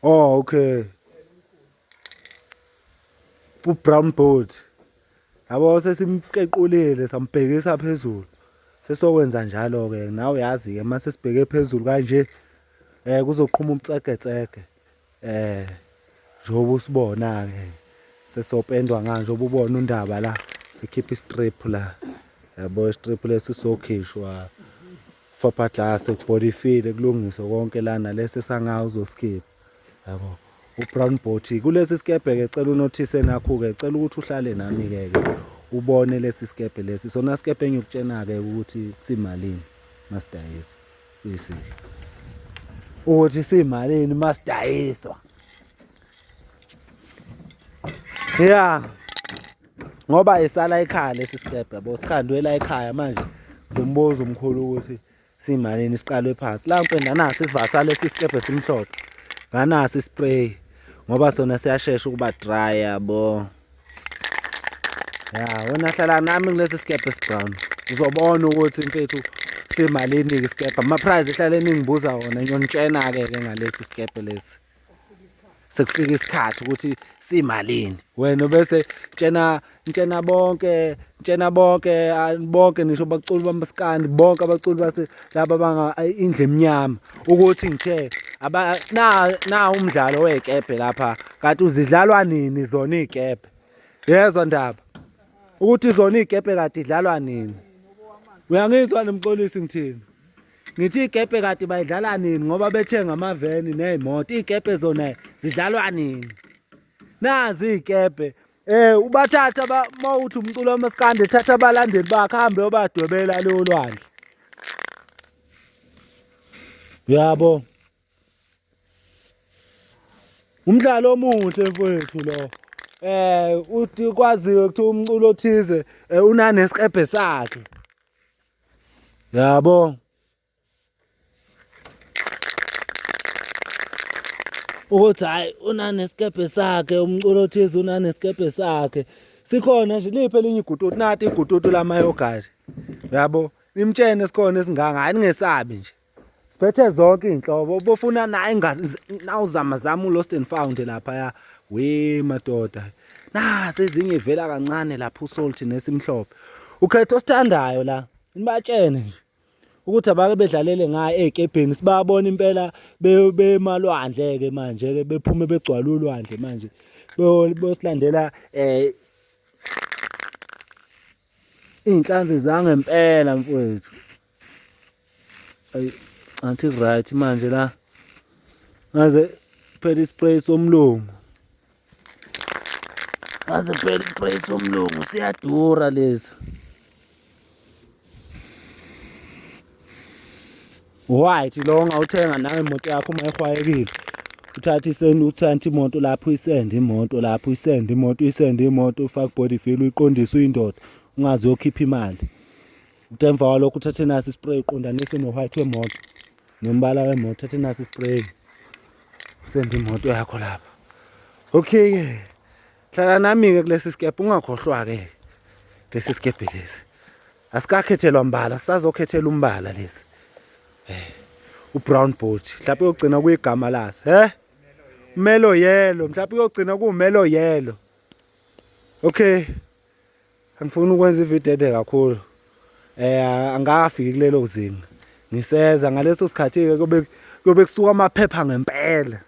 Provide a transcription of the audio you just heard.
Oh, okay. U-brown boat. Yabo sesimkequlile sambhekisa phezulu. Sesokwenza njalo ke nawe uyazi ke mase sibheke phezulu kanje kuzoqhuma umcegecege. Njobe usibona ke sesopendwa nganje ububona undaba la ikhipha istrip la. Yabo istrip lesi sokhishwa fopha glass body feed kulungiswa konke lana lesi sangawo uzoskip. Yabo u-brown boat kulesi skepe ke cela unothise nakho ke cela ukuthi uhlale nami ke ubone lesi skepe lesi sona skepe engikutshena ke ukuthi simalini masidayiswa bese ukuthi simalini masidayiswa yeah ngoba isala ekhaya lesi skepe yabo sikhandwe la ekhaya manje ngombuzo omkhulu ukuthi simalini siqalwe phansi la mpenda nasi isivasa lesi skepe simhlophe nganasi ispray ngoba sona siyashesha ukuba dry yabo. Ya wena hlala nami kulesi skepe esibrown uzobona ukuthi mfethu simalini iskepe ama price ehlale ningibuza wona ngiyonitshena ke ngalesi skepe lesi sekufika isikhathi ukuthi simalini wena bese ntshena bonke nisho baculi bamaskandi bonke abaculi base laba banga indle emnyama ukuthi ngithe na umdlalo wezikepe lapha kanti uzidlalwa nini zona izikepe yezwa ndaba ukuthi zona izikepe kade idlalwa nini uyangizwa nemxolisi ngithini ngithi izikepe kade bayidlala nini ngoba bethenga amaveni nezimoto izikepe zona zidlalwa nini nazi izikepe ubathatha mawuthi umculo wamaskandi ethatha abalandeli bakhe hambe obadwebela leyo lwandle yabo umdlalo omuhle mfowethu lo uthi kwaziwe ukuthi umculo othize unanesikepe sakhe yabo ukuthi hayi unanesikepe sakhe umculo othize unanesikepe sakhe sikhona nje liphe elinye igututu nathi igututu lamayogadi yabo nimtshene sikhona esinganga hayi ningesabi nje siphethe zonke inhlobo bofuna naye nawuzama ulost and found lapha ya we madoda nasi ezinye ivela kancane lapha usalt nesimhlophe ukhetho osithandayo la nibatshene nje ukuthi abake bedlalele ngaye ezikebheni sibabona impela bemalwandle ke manje ke bephume begcwala ulwandle manje bosilandela inhlanzi zangempela mfowethu anti right manje la ngaze phela ispray somlungu ngaze phela ispray somlungu siyadura lezi white lo ngawuthenga nawe imoto yakho uma ehwayekile uthatha uthatha imoto lapho uyisende imoto lapho uyisende imoto uyisende imoto ufake body fill uyiqondise uyindoda ungazi uyokhipha imali utemva walokho uthathe nasi ispray uqondanise no white wemoto nombala wemoto uthathe nasi ispray sende imoto yakho lapha okay ke hlala nami ke kulesi skepe ungakhohlwa ke lesi skepe lesi asikakhethelwa mbala sisazokhethela umbala lesi u-brown boat mhlawumbe uyogcina kuyigama lazi melo yellow mhlawumbe uyogcina kuwumelo yellow okay angifuni ukwenza ivideo ede kakhulu angafiki kulelo zinga ngiseza ngaleso sikhathi ke kube kusuka amaphepha ngempela.